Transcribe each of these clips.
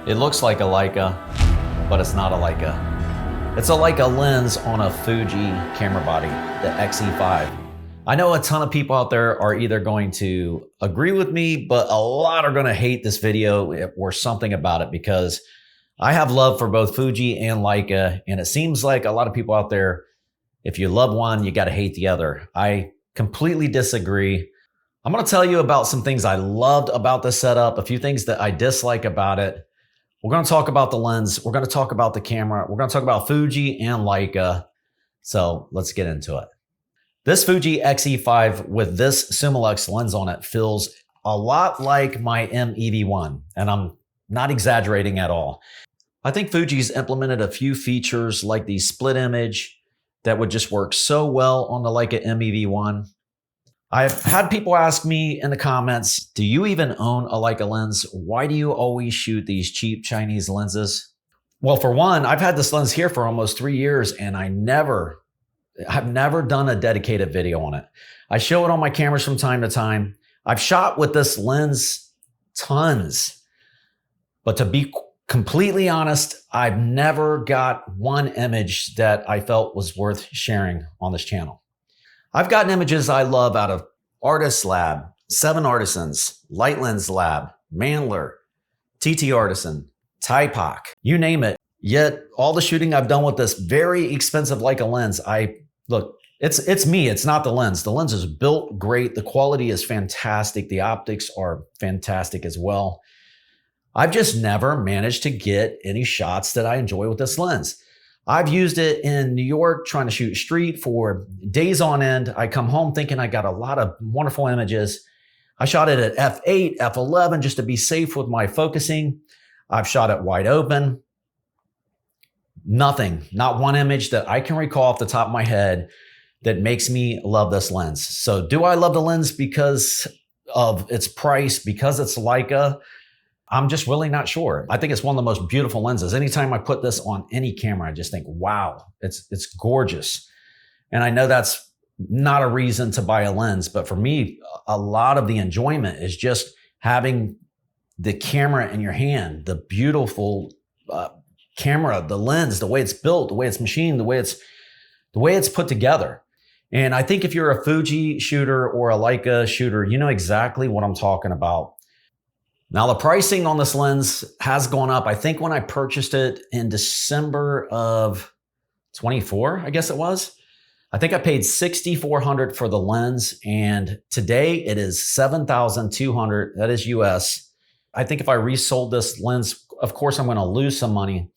It looks like a Leica, but it's not a Leica. It's a Leica lens on a Fuji camera body, the X-E5. I know a ton of people out there are either going to agree with me, but a lot are going to hate this video or something about it, because I have love for both Fuji and Leica, and it seems like a lot of people out there, if you love one, you got to hate the other. I completely disagree. I'm going to tell you about some things I loved about this setup, a few things that I dislike about it. We're going to talk about the lens. We're going to talk about the camera. We're going to talk about Fuji and Leica. So let's get into it. This Fuji X-E5 with this Summilux lens on it feels a lot like my M-EV1, and I'm not exaggerating at all. I think Fuji's implemented a few features like the split image that would just work so well on the Leica M-EV1. I've had people ask me in the comments, do you even own a Leica lens? Why do you always shoot these cheap Chinese lenses? Well, for one, I've had this lens here for almost 3 years and I've never done a dedicated video on it. I show it on my cameras from time to time. I've shot with this lens tons, but to be completely honest, I've never got one image that I felt was worth sharing on this channel. I've gotten images I love out of Artist Lab, 7 Artisans, Light Lens Lab, Mandler, TT Artisan, Typoc, you name it. Yet all the shooting I've done with this very expensive Leica lens, look, it's me, it's not the lens. The lens is built great. The quality is fantastic. The optics are fantastic as well. I've just never managed to get any shots that I enjoy with this lens. I've used it in New York trying to shoot street for days on end. I come home thinking I got a lot of wonderful images. I shot it at f8, f11 just to be safe with my focusing. I've shot it wide open. Nothing, not one image that I can recall off the top of my head that makes me love this lens. So do I love the lens because of its price, because it's Leica? I'm just really not sure. I think it's one of the most beautiful lenses. Anytime I put this on any camera, I just think, wow, it's gorgeous. And I know that's not a reason to buy a lens, but for me, a lot of the enjoyment is just having the camera in your hand, the beautiful camera, the lens, the way it's built, the way it's machined, the way it's put together. And I think if you're a Fuji shooter or a Leica shooter, you know exactly what I'm talking about. Now, the pricing on this lens has gone up. I think when I purchased it in December of 24, I guess it was, I think I paid $6,400 for the lens, and today it is $7,200. That is US. I think if I resold this lens, of course, I'm going to lose some money,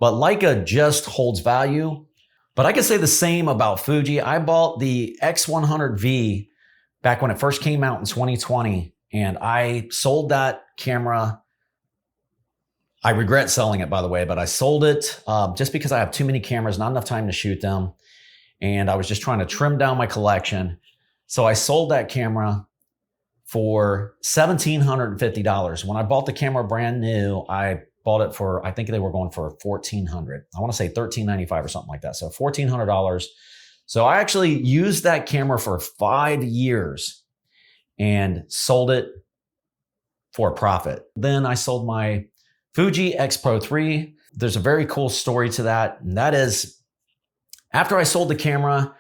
but Leica just holds value. But I can say the same about Fuji. I bought the X100V back when it first came out in 2020. And I sold that camera. I regret selling it, by the way, but I sold it just because I have too many cameras, not enough time to shoot them. And I was just trying to trim down my collection. So I sold that camera for $1,750. When I bought the camera brand new, I bought it for, I think they were going for $1,400. I want to say $1,395 or something like that. So $1,400. So I actually used that camera for 5 years and sold it for a profit. Then I sold my Fuji X Pro 3. There's a very cool story to that. And that is, after I sold the camera,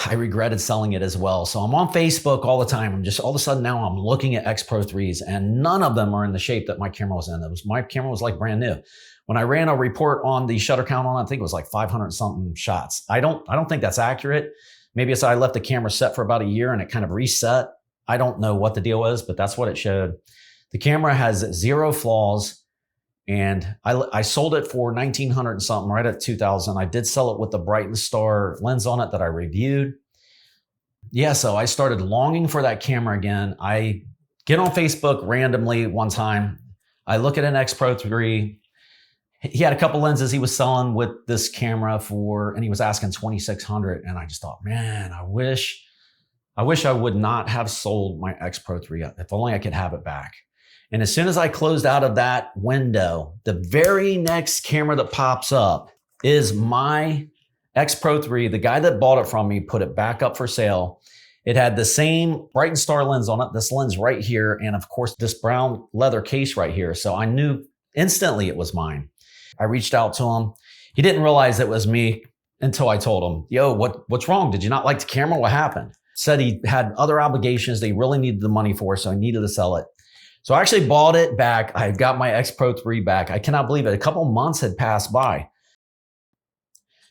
I regretted selling it as well. So I'm on Facebook all the time. I'm just all of a sudden now I'm looking at X Pro 3s and none of them are in the shape that my camera was in. My camera was like brand new. When I ran a report on the shutter count on it, I think it was like 500 something shots. I don't think that's accurate. Maybe it's I left the camera set for about a year and it kind of reset. I don't know what the deal is, but that's what it showed. The camera has 0 flaws, and I sold it for $1,900 and something, right at $2,000. I did sell it with the Bright and Star lens on it that I reviewed. Yeah, so I started longing for that camera again. I get on Facebook randomly one time. I look at an X Pro 3. He had a couple lenses he was selling with this camera for, and he was asking $2,600. And I just thought, man, I wish I would not have sold my X Pro 3. If only I could have it back. And as soon as I closed out of that window, the very next camera that pops up is my X Pro 3. The guy that bought it from me put it back up for sale. It had the same Bright and Star lens on it, this lens right here, and of course this brown leather case right here. So I knew instantly it was mine. I reached out to him. He didn't realize it was me until I told him, yo, what's wrong? Did you not like the camera? What happened? Said he had other obligations that he really needed the money for, so he needed to sell it. So I actually bought it back. I got my X Pro 3 back. I cannot believe it. A couple months had passed by.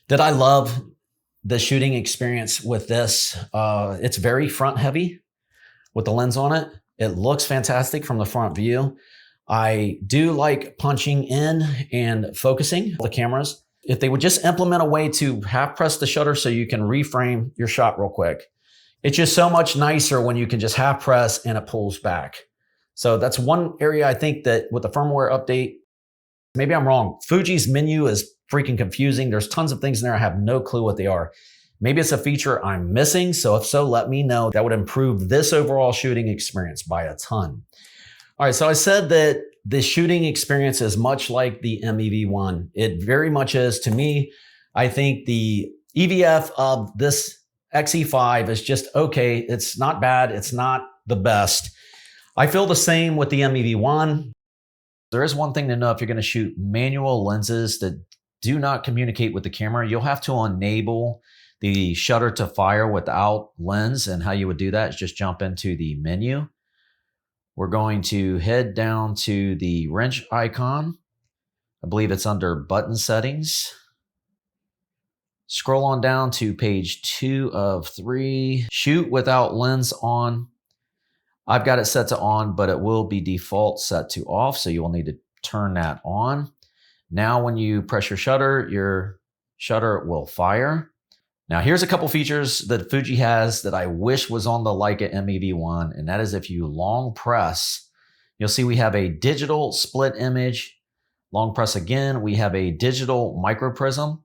Did I love the shooting experience with this? It's very front heavy with the lens on it. It looks fantastic from the front view. I do like punching in and focusing the cameras. If they would just implement a way to half press the shutter so you can reframe your shot real quick. It's just so much nicer when you can just half press and it pulls back. So that's one area I think that with the firmware update, maybe I'm wrong. Fuji's menu is freaking confusing. There's tons of things in there. I have no clue what they are. Maybe it's a feature I'm missing. So if so, let me know. That would improve this overall shooting experience by a ton. All right, so I said that the shooting experience is much like the MEV1. It very much is to me. I think the EVF of this X-E5 is just okay. It's not bad. It's not the best. I feel the same with the MEV1. There is one thing to know if you're going to shoot manual lenses that do not communicate with the camera, you'll have to enable the shutter to fire without lens. And how you would do that is just jump into the menu. We're going to head down to the wrench icon. I believe it's under button settings. Scroll on down to page 2 of 3. Shoot without lens on. I've got it set to on, but it will be default set to off, so you will need to turn that on. Now when you press your shutter will fire. Now here's a couple features that Fuji has that I wish was on the Leica MEV1, and that is if you long press, you'll see we have a digital split image. Long press again, we have a digital micro prism.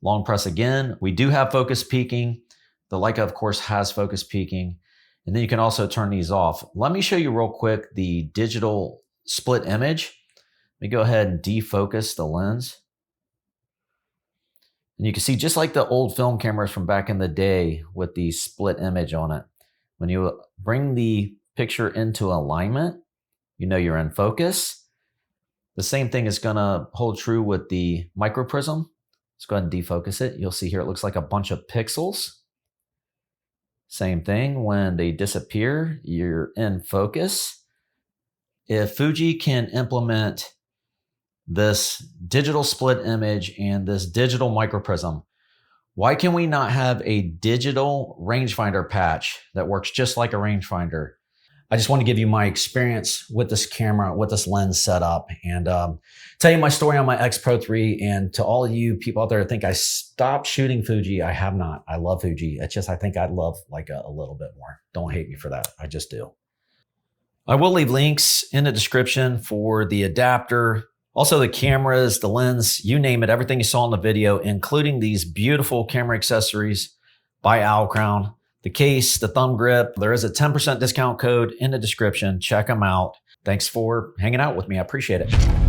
Long press again, we do have focus peaking. The Leica, of course, has focus peaking. And then you can also turn these off. Let me show you real quick the digital split image. Let me go ahead and defocus the lens. And you can see just like the old film cameras from back in the day with the split image on it. When you bring the picture into alignment, you know you're in focus. The same thing is gonna hold true with the micro prism. Let's go ahead and defocus it. You'll see here it looks like a bunch of pixels. Same thing, when they disappear, you're in focus. If Fuji can implement this digital split image and this digital microprism, why can we not have a digital rangefinder patch that works just like a rangefinder? I just want to give you my experience with this camera, with this lens setup, and tell you my story on my X Pro 3. And to all of you people out there that think I stopped shooting Fuji, I have not. I love Fuji. It's just I think I love Leica a little bit more. Don't hate me for that. I just do. I will leave links in the description for the adapter, also the cameras, the lens, you name it, everything you saw in the video, including these beautiful camera accessories by Owl Crown. The case, the thumb grip. There is a 10% discount code in the description. Check them out. Thanks for hanging out with me. I appreciate it.